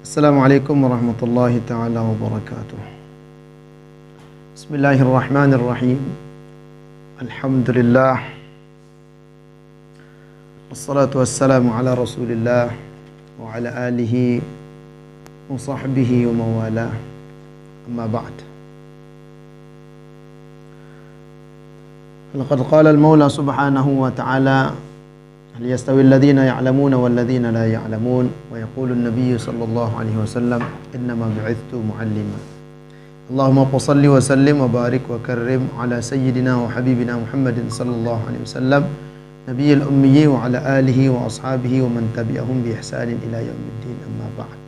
Assalamualaikum warahmatullahi taala wabarakatuh. Bismillahirrahmanirrahim. Alhamdulillah. Wassalatu wassalamu ala Rasulillah wa ala alihi wa sahbihi wa mawalah. Amma ba'd. Laqad qala al-Maula subhanahu wa ta'ala hal yastawi alladhina ya'lamuna wal ladhina la ya'lamun wa yaqulu an-nabiy sallallahu alaihi wasallam innama bu'ithtu mu'allima. Allahumma salli wa sallim wa barik wa karrim ala sayyidina wa habibina Muhammadin sallallahu alaihi wasallam nabiyil ummi wa ala alihi wa ashabihi wa man tabi'ahum bi ihsanin ila yaumiddin, amma ba'd.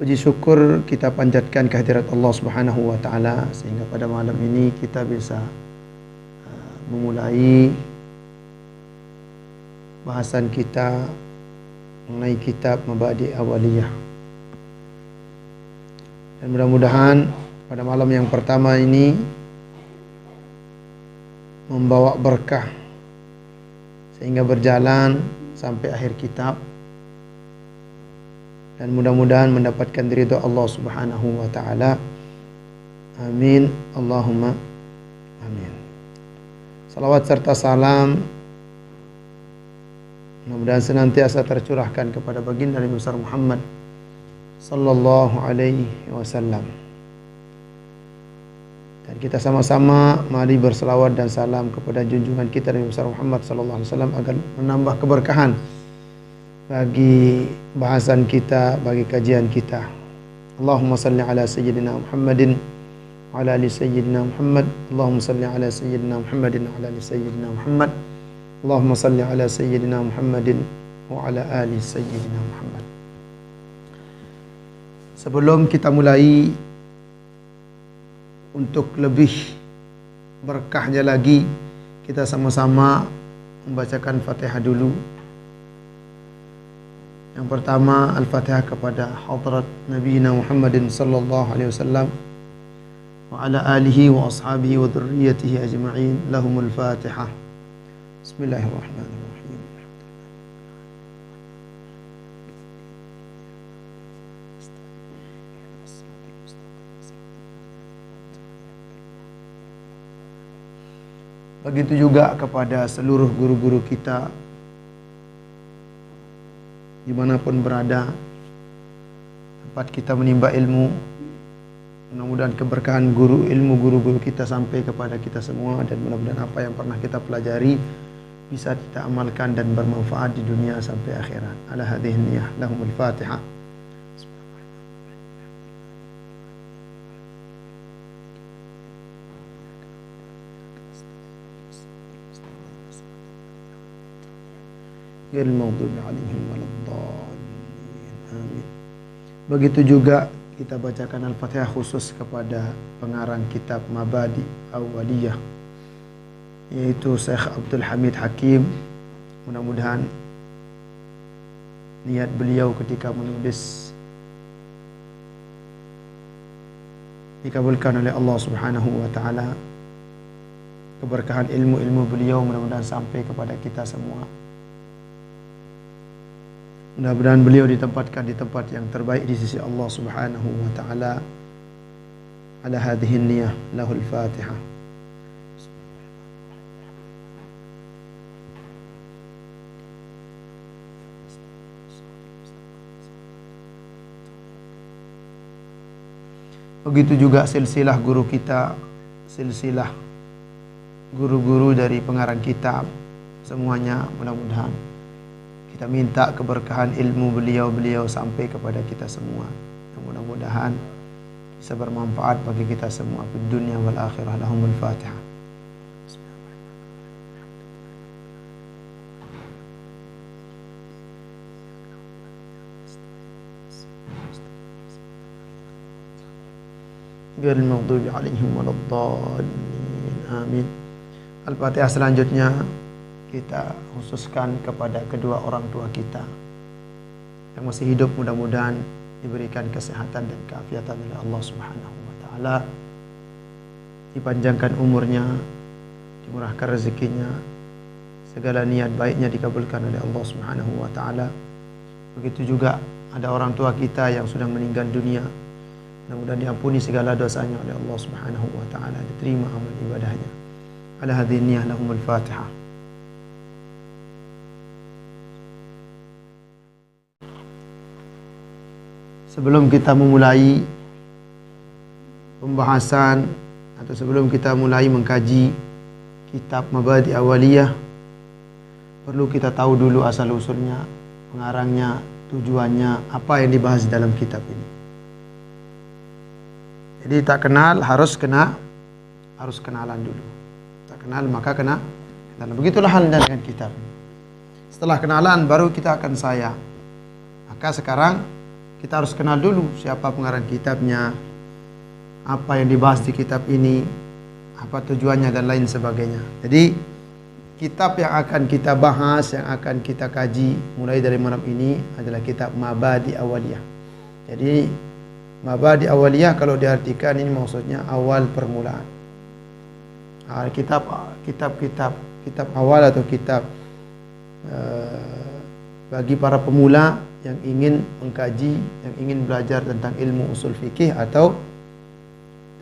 Puji syukur kita panjatkan kehadirat Allah Subhanahu wa taala sehingga pada malam ini kita bisa memulai bahasan kita mengenai kitab Mabadi' Awaliyah. Dan mudah-mudahan pada malam yang pertama ini membawa berkah sehingga berjalan sampai akhir kitab, dan mudah-mudahan mendapatkan ridha Allah Subhanahu wa taala. Amin, Allahumma amin. Salawat serta salam mudah-mudahan senantiasa tercurahkan kepada baginda Nabi besar Muhammad sallallahu alaihi wasallam. Dan kita sama-sama mari berselawat dan salam kepada junjungan kita Nabi besar Muhammad sallallahu alaihi wasallam agar menambah keberkahan bagi bahasan kita, bagi kajian kita. Allahumma salli ala sayyidina Muhammadin wa ala ali sayyidina Muhammad. Allahumma salli ala sayyidina Muhammadin wa ala ali sayyidina Muhammad. Allahumma salli ala sayyidina Muhammadin wa ala ali sayyidina Muhammad. Sebelum kita mulai, untuk lebih berkahnya lagi, kita sama-sama membacakan Fatihah dulu. Yang pertama, Al-Fatihah kepada hadrat Nabi Muhammadin sallallahu alaihi wasallam wa ala alihi wa ashabihi wa dhurriyyatihi ajma'in. Lahumul Fatihah. Bismillahirrahmanirrahim. Begitu juga kepada seluruh guru-guru kita dimanapun berada, tempat kita menimba ilmu. Mudah-mudahan keberkahan guru-guru kita sampai kepada kita semua, dan mudah-mudahan apa yang pernah kita pelajari bisa kita amalkan dan bermanfaat di dunia sampai akhirat. Ala hadhihi niyah. Lahumul Fatihah. Ghairil maghdubi 'alaihim waladdallin. Amin. Begitu juga kita bacakan Al-Fatihah khusus kepada pengarang kitab Mabadi' Awaliyah, yaitu Syekh Abdul Hamid Hakim. Mudah-mudahan niat beliau ketika menulis dikabulkan oleh Allah Subhanahu wa taala. Keberkahan ilmu-ilmu beliau mudah-mudahan sampai kepada kita semua. Mudah-mudahan beliau ditempatkan di tempat yang terbaik di sisi Allah Subhanahu wa taala. Ala hadhihi niyah. Lahul Fatihah. Begitu juga silsilah guru kita, silsilah guru-guru dari pengarang kitab, semuanya mudah-mudahan kita minta keberkahan ilmu beliau sampai kepada kita semua. Mudah-mudahan bisa bermanfaat bagi kita semua di dunia wal akhirah. Lahumul Fatihah. Ghairil maghdubi 'alaihim waladdallin. Amin. Al-Fatihah selanjutnya kita khususkan kepada kedua orang tua kita yang masih hidup, mudah-mudahan diberikan kesehatan dan keafiatan oleh Allah Subhanahu wa taala, dipanjangkan umurnya, dimurahkan rezekinya, segala niat baiknya dikabulkan oleh Allah Subhanahu wa taala. Begitu juga ada orang tua kita yang sudah meninggal dunia, mudah-mudahan diampuni segala dosanya oleh Allah Subhanahu wa taala, diterima amal ibadahnya. Ala hadhihi niyyah lahumul Fatihah. Sebelum kita memulai pembahasan atau sebelum kita mulai mengkaji kitab Mabadi Awaliyah, perlu kita tahu dulu asal usulnya, pengarangnya, tujuannya, apa yang dibahas dalam kitab ini. Jadi tak kenal harus kenalan dulu. Tak kenal maka kenalan. Begitulah halnya dengan kitab. Setelah kenalan baru kita akan sayang. Maka sekarang kita harus kenal dulu siapa pengarang kitabnya, apa yang dibahas di kitab ini, apa tujuannya dan lain sebagainya. Jadi kitab yang akan kita bahas, yang akan kita kaji mulai dari malam ini adalah kitab Mabadi Awaliyah. Jadi Mabadi Awaliyah kalau diartikan ini maksudnya awal permulaan. Kitab awal atau kitab bagi para pemula yang ingin mengkaji, yang ingin belajar tentang ilmu usul fikih atau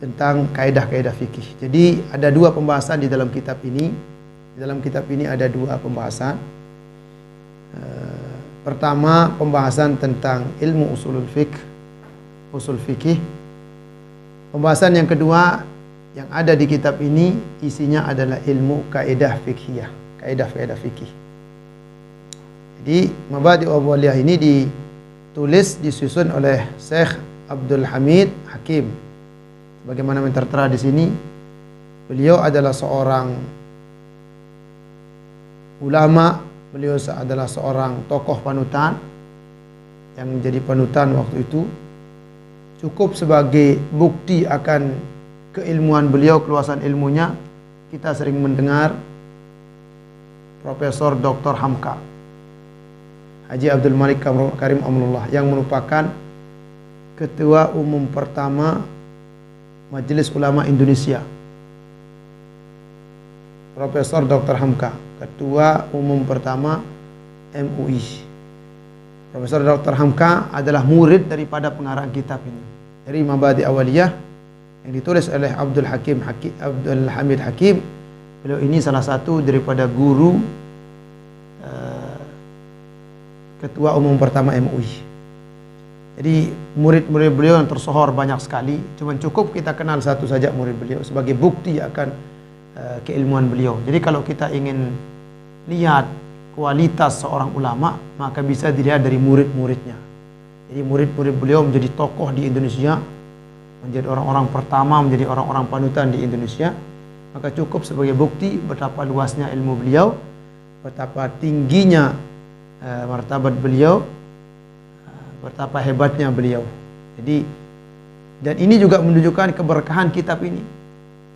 tentang kaidah-kaidah fikih. Jadi ada dua pembahasan di dalam kitab ini. Di dalam kitab ini ada dua pembahasan. Pertama, pembahasan tentang ilmu usul fikih. Pembahasan yang kedua yang ada di kitab ini isinya adalah ilmu kaidah fikhiyah, kaidah-kaidah fikih. Jadi Mabadi Awaliyah ini disusun oleh Syekh Abdul Hamid Hakim. Bagaimana yang tertera di sini, beliau adalah seorang ulama, beliau adalah seorang tokoh panutan yang menjadi panutan waktu itu. Cukup sebagai bukti akan keilmuan beliau, keluasan ilmunya, kita sering mendengar Profesor Dr. Hamka, Haji Abdul Malik Karim Amrullah, yang merupakan ketua umum pertama Majelis Ulama Indonesia. Profesor Dr. Hamka, ketua umum pertama MUI. Profesor Dr. Hamka adalah murid daripada pengarang kitab ini, dari Mabadi Awaliyah yang ditulis oleh Abdul Hamid Hakim. Beliau ini salah satu daripada guru ketua umum pertama MUI. Jadi murid-murid beliau yang tersohor banyak sekali. Cuma cukup kita kenal satu saja murid beliau sebagai bukti akan keilmuan beliau. Jadi kalau kita ingin lihat kualitas seorang ulama, maka bisa dilihat dari murid-muridnya. Jadi murid-murid beliau menjadi tokoh di Indonesia, menjadi orang-orang pertama, menjadi orang-orang panutan di Indonesia. Maka cukup sebagai bukti betapa luasnya ilmu beliau, betapa tingginya martabat beliau, betapa hebatnya beliau. Jadi, dan ini juga menunjukkan keberkahan kitab ini,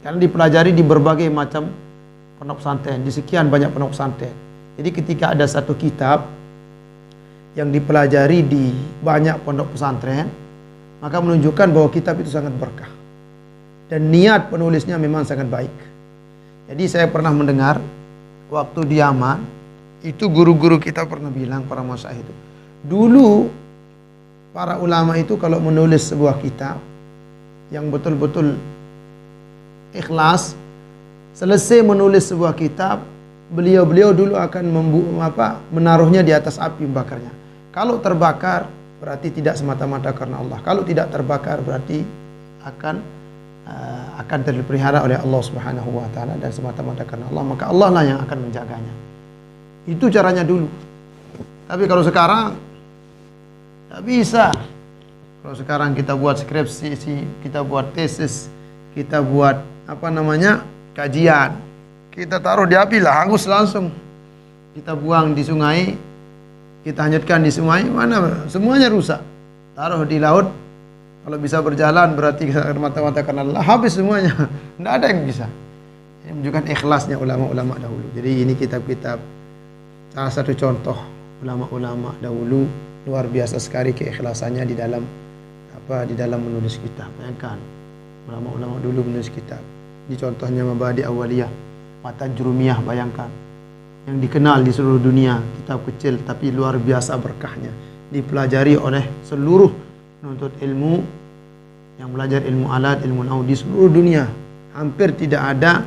karena dipelajari di berbagai macam pondok pesantren, di sekian banyak pondok pesantren. Jadi ketika ada satu kitab yang dipelajari di banyak pondok pesantren, maka menunjukkan bahwa kitab itu sangat berkah dan niat penulisnya memang sangat baik. Jadi saya pernah mendengar waktu di Yaman, itu guru-guru kita pernah bilang, para masyayikh itu, dulu para ulama itu kalau menulis sebuah kitab yang betul-betul ikhlas, selesai menulis sebuah kitab, beliau-beliau dulu akan menaruhnya di atas api membakarnya. Kalau terbakar berarti tidak semata-mata karena Allah. Kalau tidak terbakar berarti akan terpelihara oleh Allah Subhanahu wa taala dan semata-mata karena Allah, maka Allah lah yang akan menjaganya. Itu caranya dulu. Tapi kalau sekarang tak bisa. Kalau sekarang kita buat skripsi, kita buat tesis, kita buat kajian, kita taruh di api lah, hangus langsung. Kita buang di sungai, kita hanyutkan di sungai, mana semuanya rusak. Taruh di laut, kalau bisa berjalan berarti mata-mata karena Allah, habis semuanya. Tidak ada yang bisa. Ini menunjukkan ikhlasnya ulama-ulama dahulu. Jadi ini kitab-kitab, salah satu contoh ulama-ulama dahulu, luar biasa sekali keikhlasannya di dalam menulis kitab. Bayangkan ulama-ulama dulu menulis kitab. Di contohnya Mabadi Awaliyah, Matan Jurumiyah, bayangkan, yang dikenal di seluruh dunia, kitab kecil tapi luar biasa berkahnya. dipelajari oleh seluruh penuntut ilmu yang belajar ilmu alat, ilmu nahwu di seluruh dunia. Hampir tidak ada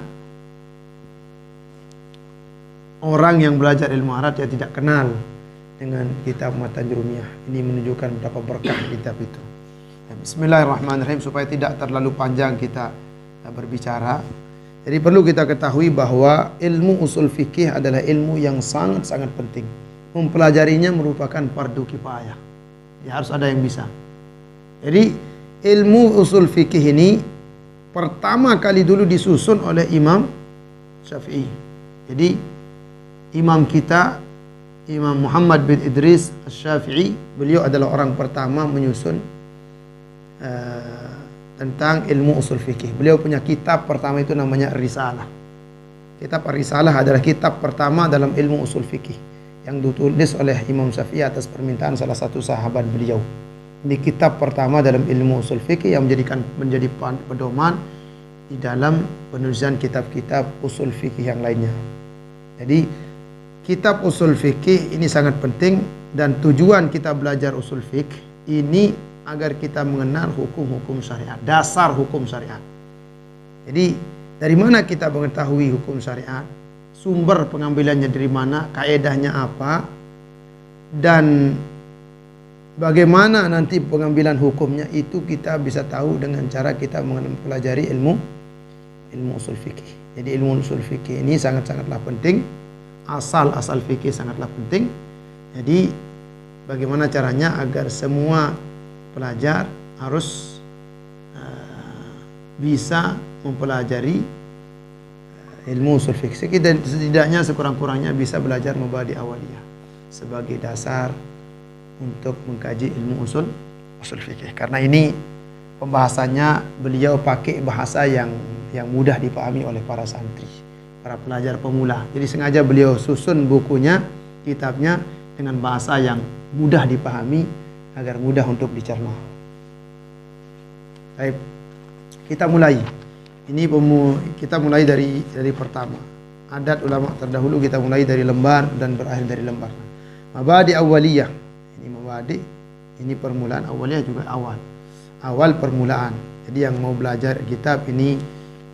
orang yang belajar ilmu alat yang tidak kenal dengan kitab Matan Jurumiyah. Ini menunjukkan betapa berkah kitab itu. Bismillahirrahmanirrahim. Supaya tidak terlalu panjang kita berbicara, jadi perlu kita ketahui bahwa ilmu usul fikih adalah ilmu yang sangat-sangat penting. Mempelajarinya merupakan fardu kifayah. Ya, harus ada yang bisa. Jadi ilmu usul fikih ini pertama kali dulu disusun oleh Imam Syafi'i. Jadi imam kita, Imam Muhammad bin Idris Asy-Syafi'i, beliau adalah orang pertama menyusun tentang ilmu usul fikih. Beliau punya kitab pertama itu namanya Risalah. Kitab Risalah adalah kitab pertama dalam ilmu usul fikih yang ditulis oleh Imam Syafi'i atas permintaan salah satu sahabat beliau. Ini kitab pertama dalam ilmu usul fikih yang menjadi pedoman di dalam penulisan kitab-kitab usul fikih yang lainnya. Jadi kitab usul fikih ini sangat penting, dan tujuan kita belajar usul fikih ini agar kita mengenal hukum-hukum syariat, dasar hukum syariat. Jadi dari mana kita mengetahui hukum syariat, sumber pengambilannya dari mana, kaedahnya apa, dan bagaimana nanti pengambilan hukumnya, itu kita bisa tahu dengan cara kita mempelajari ilmu usul fikih. Jadi ilmu usul fikih ini sangat-sangatlah penting. Asal-asal fikih sangatlah penting. Jadi bagaimana caranya agar semua pelajar harus bisa mempelajari ilmu usul fikih, dan setidaknya sekurang-kurangnya bisa belajar mubadi awaliyah sebagai dasar untuk mengkaji ilmu usul fikih. Karena ini pembahasannya beliau pakai bahasa yang mudah dipahami oleh para santri, para pelajar pemula. Jadi sengaja beliau susun bukunya, kitabnya dengan bahasa yang mudah dipahami agar mudah untuk dicerna. Baik, kita mulai. Ini kita mulai dari pertama. Adat ulama terdahulu kita mulai dari lembar dan berakhir dari lembar. Mabadi awaliyah. Ini mabadi, ini permulaan. Awaliyah juga awal. Awal permulaan. Jadi yang mau belajar kitab ini,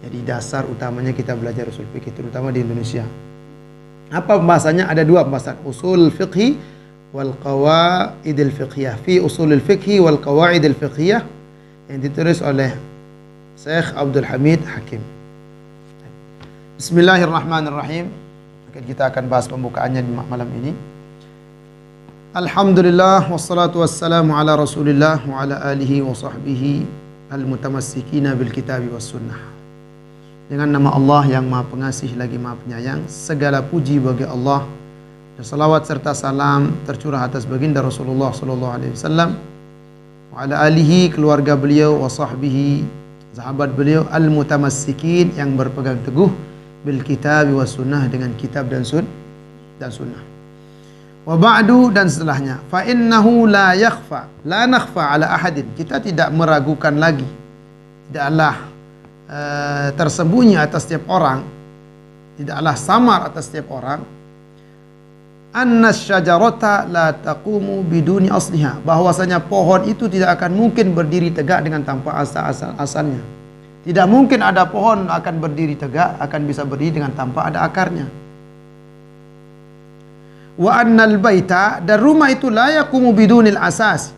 jadi dasar utamanya kita belajar usul fikih, terutama di Indonesia. Apa pembahasannya? Ada dua pembahasan, usul fikih wal qawaidil fiqhiyah. Fi usulil fiqhi wal qawaidil fiqhiyah, yang ditulis oleh Syekh Abdul Hamid Hakim. Bismillahirrahmanirrahim. Kita akan bahas pembukaannya di malam ini. Alhamdulillah wassalatu wassalamu ala Rasulillah wa ala alihi wa sahbihi al-mutamassikina bil kitabi was sunnah. Dengan nama Allah yang Maha Pengasih lagi Maha Penyayang, segala puji bagi Allah, dan salawat serta salam tercurah atas baginda Rasulullah sallallahu alaihi wasallam, wa ala alihi, keluarga beliau, wa sahbihi, sahabat beliau, al-mutamassikin, yang berpegang teguh bil kitabi was sunnah, dengan kitab dan sunnah. Wa ba'du, dan setelahnya, fa innahu la nakhfa ala ahadin, kita tidak meragukan lagi, tidaklah tersembunyi atas setiap orang, tidaklah samar atas setiap orang, anna syajarata la taqumu biduni asliha, bahwasanya pohon itu tidak akan mungkin berdiri tegak dengan tanpa asalnya. Tidak mungkin ada pohon akan berdiri tegak, akan bisa berdiri dengan tanpa ada akarnya. Wa annal baita, dan rumah itu la yaqumu bidunil asas,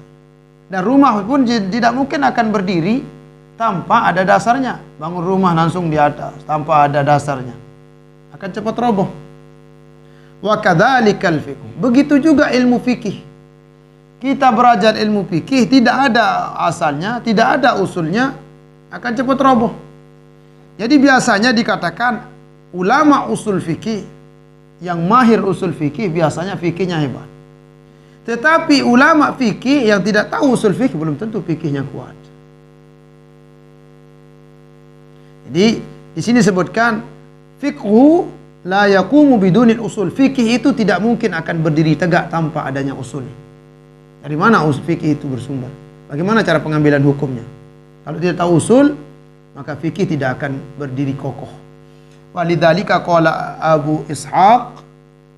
dan rumah pun tidak mungkin akan berdiri tanpa ada dasarnya. Bangun rumah langsung di atas tanpa ada dasarnya, akan cepat roboh. Wa kadzalikal fiqh, begitu juga ilmu fikih. Kita belajar ilmu fikih tidak ada asalnya, tidak ada usulnya, akan cepat roboh. Jadi biasanya dikatakan ulama usul fikih, yang mahir usul fikih, biasanya fikihnya hebat. Tetapi ulama fikih yang tidak tahu usul fikih belum tentu fikihnya kuat. Jadi di sini sebutkan fiqhu la yaqumu bidunil usul, fikih itu tidak mungkin akan berdiri tegak tanpa adanya usul. Dari mana usul fikih itu bersumber? Bagaimana cara pengambilan hukumnya? Kalau tidak tahu usul, maka fikih tidak akan berdiri kokoh. Walidzalika qala Abu Ishaq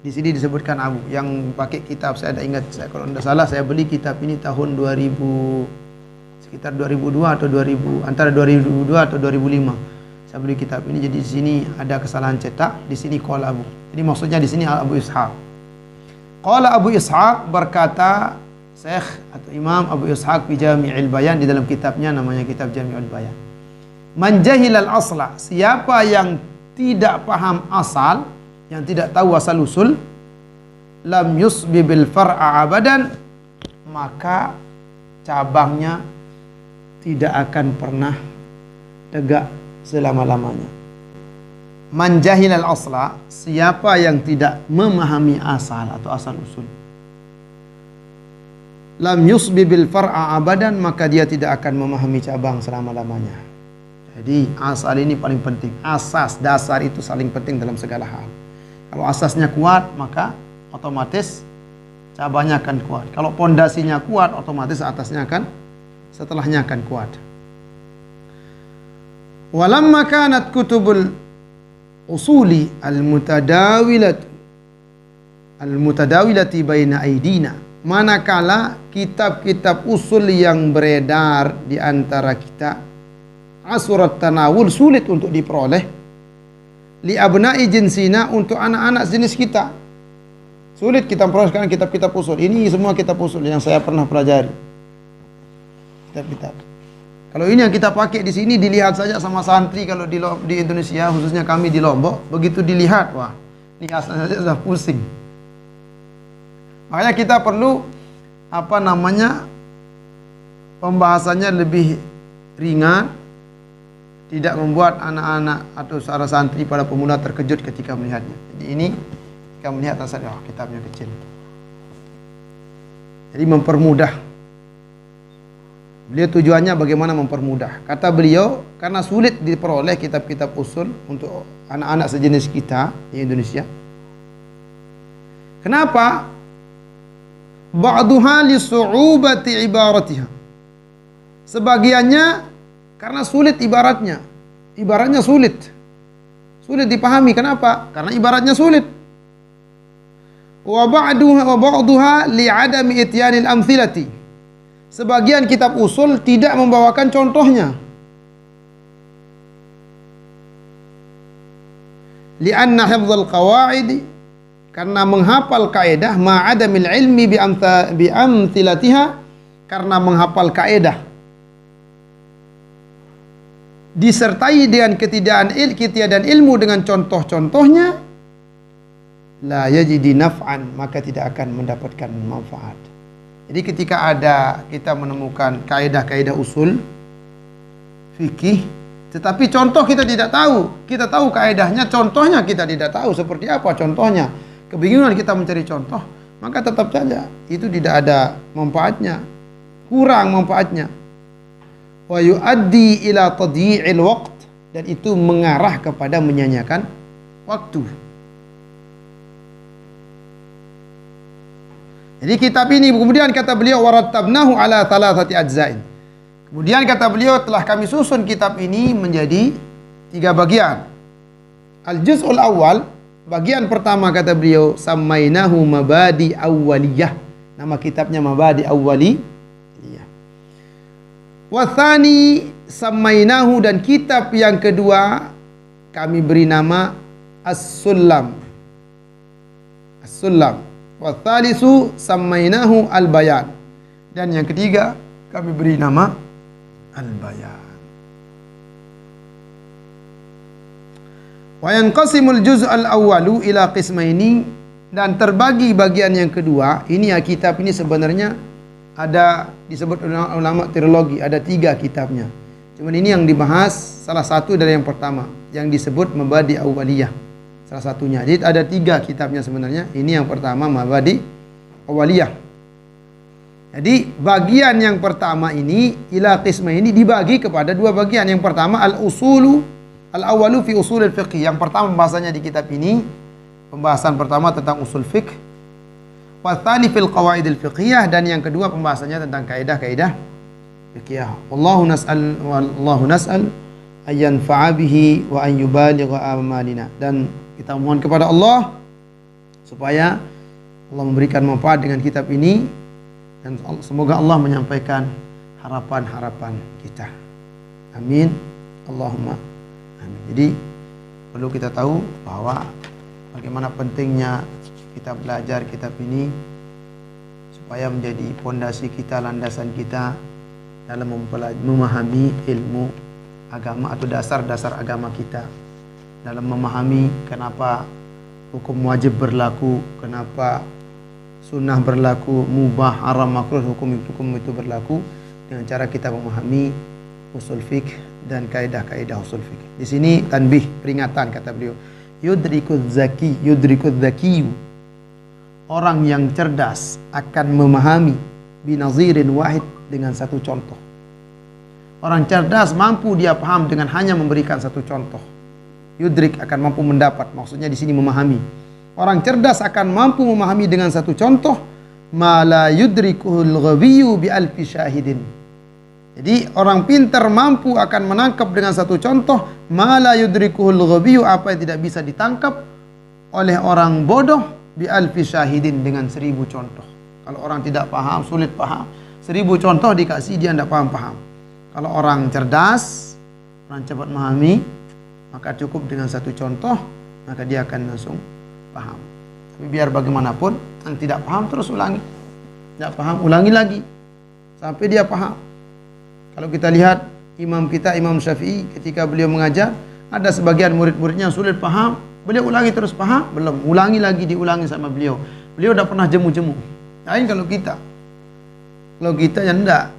Di sini disebutkan Abu. Yang pakai kitab saya tidak ingat, kalau tidak salah saya beli kitab ini tahun 2000, sekitar 2002 atau 2000, antara 2002 atau 2005. Saya beli kitab ini. Jadi di sini ada kesalahan cetak, di sini qala Abu. Jadi maksudnya di sini Abu Ishaq. Qala Abu Ishaq, berkata Syekh atau Imam Abu Ishaq fi Jami'il Bayan, di dalam kitabnya namanya kitab Jami'ul Bayan. Man jahilal asla, siapa yang tidak paham asal, yang tidak tahu asal usul, lam yusbi bil far'a abadan, maka cabangnya tidak akan pernah tegak selama-lamanya. Man jahilal asla, siapa yang tidak memahami asal atau asal usul, lam yusbi bil far'a abadan, maka dia tidak akan memahami cabang selama-lamanya. Jadi asal ini paling penting. Asas, dasar itu saling penting dalam segala hal. Kalau asasnya kuat, maka otomatis cabangnya akan kuat. Kalau pondasinya kuat, otomatis atasnya akan, setelahnya akan kuat. Walamma kanat kutubul usuli al-mutadawilati baina aidina, manakala kitab-kitab usul yang beredar di antara kita, asurat tanawul, sulit untuk diperoleh, li abna'i jinsina, untuk anak-anak jenis kita. Sulit kita memperoleh sekarang kitab-kitab usul. Ini semua kitab usul yang saya pernah pelajari. Kitab-kitab. Kalau ini yang kita pakai di sini, dilihat saja sama santri kalau di Indonesia, khususnya kami di Lombok, begitu dilihat, wah, ini asalnya saja sudah pusing. Makanya kita perlu pembahasannya lebih ringan, tidak membuat anak-anak atau para santri, para pemula terkejut ketika melihatnya. Jadi ini ketika melihat asalnya, oh, kitabnya kecil. Jadi mempermudah. Beliau tujuannya bagaimana mempermudah. Kata beliau, karena sulit diperoleh kitab-kitab usul untuk anak-anak sejenis kita di Indonesia. Kenapa? Ba'duha li su'ubati ibaratiha. Sebagiannya karena sulit ibaratnya. Ibaratnya sulit. Sulit dipahami. Kenapa? Karena ibaratnya sulit. Wa ba'duha li'adami ityanil amthilati. Sebagian kitab usul tidak membawakan contohnya. Li'anna hifdzal qawaid, karena menghafal kaidah, ma'adamil ilmi bi amthilatiha, karena menghafal kaidah disertai dengan ketiadaan ilmu dengan contoh-contohnya, la yajidi naf'an, maka tidak akan mendapatkan manfaat. Jadi ketika kita menemukan kaidah-kaidah usul fikih, tetapi contoh kita tidak tahu. Kita tahu kaidahnya, contohnya kita tidak tahu seperti apa contohnya. Kebingungan kita mencari contoh, maka tetap saja itu tidak ada manfaatnya, kurang manfaatnya. Wa yuaddi ila tadyi'il waqt, dan itu mengarah kepada menyanyiakan waktu. Jadi kitab ini kemudian kata beliau, warattabnahu ala thalathati ajza'in. Kemudian kata beliau, telah kami susun kitab ini menjadi 3 bagian. Al-juz'ul awal, bagian pertama kata beliau, sammainahu mabadi awwaliyah. Nama kitabnya Mabadi Awwaliyah. Wathani sammainahu, dan kitab yang kedua kami beri nama As-Sullam. As-Sullam. Wathalisu sammainahu Al-Bayan, dan yang ketiga kami beri nama Al-Bayan. Wa yanqasimul juz' al-awwalu ila qismaini, dan terbagi bagian yang kedua. Ini ya, kitab ini sebenarnya ada disebut ulama teologi, ada 3 kitabnya. Cuman ini yang dibahas salah satu dari yang pertama, yang disebut Mabadi Awwaliyah, salah satunya. Jadi ada 3 kitabnya sebenarnya. Ini yang pertama, Mabadi Awwaliyah. Jadi bagian yang pertama ini ila qisma ini dibagi kepada 2 bagian. Yang pertama al-usulu al-awwalu fi usulil fiqh. Yang pertama pembahasannya di kitab ini, pembahasan pertama tentang usul fiqh. Wa tsani fil qawaidil fiqhiyah, dan yang kedua pembahasannya tentang kaidah-kaidah fikih. Wallahu nas'al ayyanfa'a bihi wa an yubaligha amalina. Dan kita mohon kepada Allah supaya Allah memberikan manfaat dengan kitab ini, dan semoga Allah menyampaikan harapan-harapan kita. Amin. Allahumma amin. Jadi perlu kita tahu bahwa bagaimana pentingnya kita belajar kitab ini supaya menjadi pondasi kita, landasan kita dalam memahami ilmu agama atau dasar-dasar agama kita, dalam memahami kenapa hukum wajib berlaku, kenapa sunnah berlaku, mubah, haram, makruh, hukum itu berlaku, dengan cara kita memahami usul fiqh dan kaidah-kaidah usul fiqh. Di sini tanbih, peringatan, kata beliau, yudrikudz zakiyu, orang yang cerdas akan memahami binazirin wahid, dengan satu contoh. Orang cerdas mampu dia paham dengan hanya memberikan satu contoh. Yudrik akan mampu mendapat, maksudnya di sini memahami. Orang cerdas akan mampu memahami dengan satu contoh, ma la yudrikuhul ghabiyyu bi alfi syahidin. Jadi orang pintar mampu akan menangkap dengan satu contoh, ma la yudrikuhul ghabiyyu, apa yang tidak bisa ditangkap oleh orang bodoh, bi alfi syahidin, dengan 1000 contoh. Kalau orang tidak paham, sulit paham, 1000 contoh dikasih dia tidak paham-paham. Kalau orang cerdas, orang cepat memahami, maka cukup dengan satu contoh, maka dia akan langsung paham. Tapi biar bagaimanapun, yang tidak paham terus ulangi. Tidak paham, ulangi lagi sampai dia paham. Kalau kita lihat imam kita, Imam Syafi'i, ketika beliau mengajar, ada sebagian murid-muridnya yang sulit paham, beliau ulangi terus, paham? Belum, ulangi lagi, diulangi sama beliau. Beliau sudah pernah jemu-jemu. Lain kalau kita. Kalau kita ya enggak.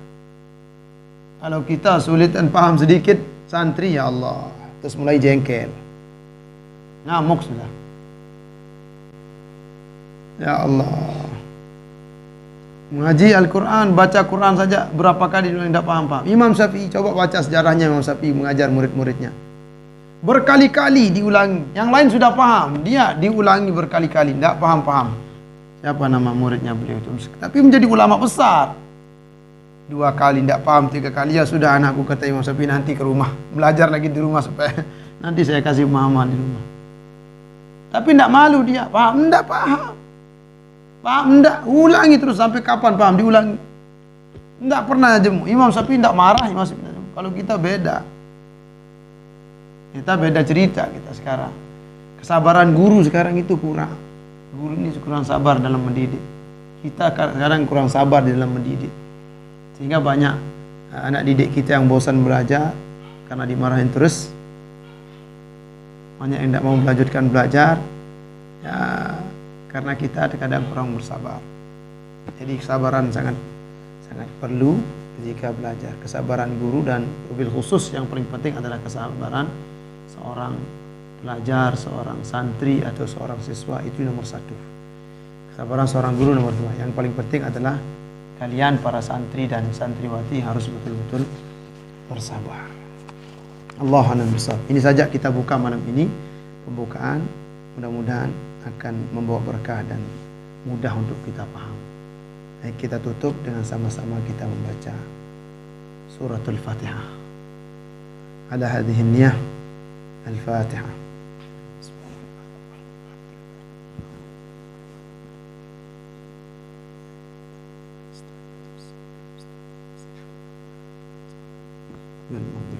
Kalau kita sulit dan paham sedikit, santri ya Allah, terus mulai jengkel, ngamuk sudah. Ya Allah, mengaji Al-Quran, baca Quran saja berapa kali tidak paham-paham. Imam Syafi'i, coba baca sejarahnya Imam Syafi'i mengajar murid-muridnya. Berkali-kali diulangi. Yang lain sudah paham, dia diulangi berkali-kali, tidak paham-paham. Siapa nama muridnya beliau itu? Tapi menjadi ulama besar. 2 kali tidak paham, 3 kali, ya sudah anakku, kata Imam Syafi'i, nanti ke rumah belajar lagi di rumah supaya nanti saya kasih pemahaman di rumah. Tapi tidak malu dia, paham tidak paham, paham tidak, ulangi terus sampai kapan paham, diulangi. Tidak pernah jemu. Imam Syafi'i tidak marah, Imam Syafi'i tidak jemu. Kalau kita beda, kita beda cerita kita sekarang. Kesabaran guru sekarang itu kurang. Guru ini kurang sabar dalam mendidik. Kita sekarang kurang sabar di dalam mendidik. Sehingga banyak anak didik kita yang bosan belajar karena dimarahin terus. Banyak yang tidak mau melanjutkan belajar, ya, karena kita kadang kurang bersabar. Jadi kesabaran sangat perlu ketika belajar. Kesabaran guru, dan wabil khusus yang paling penting adalah kesabaran seorang pelajar, seorang santri atau seorang siswa, itu nomor 1. Kesabaran seorang guru nomor 2. Yang paling penting adalah kalian para santri dan santriwati harus betul-betul bersabar. Allahu a'lam. Ini saja kita buka malam ini, pembukaan. Mudah-mudahan akan membawa berkah dan mudah untuk kita paham. Baik, kita tutup dengan sama-sama kita membaca suratul Fatihah. Ala hadhihi niyah al-Fatihah. Bismillahirrahmanirrahim.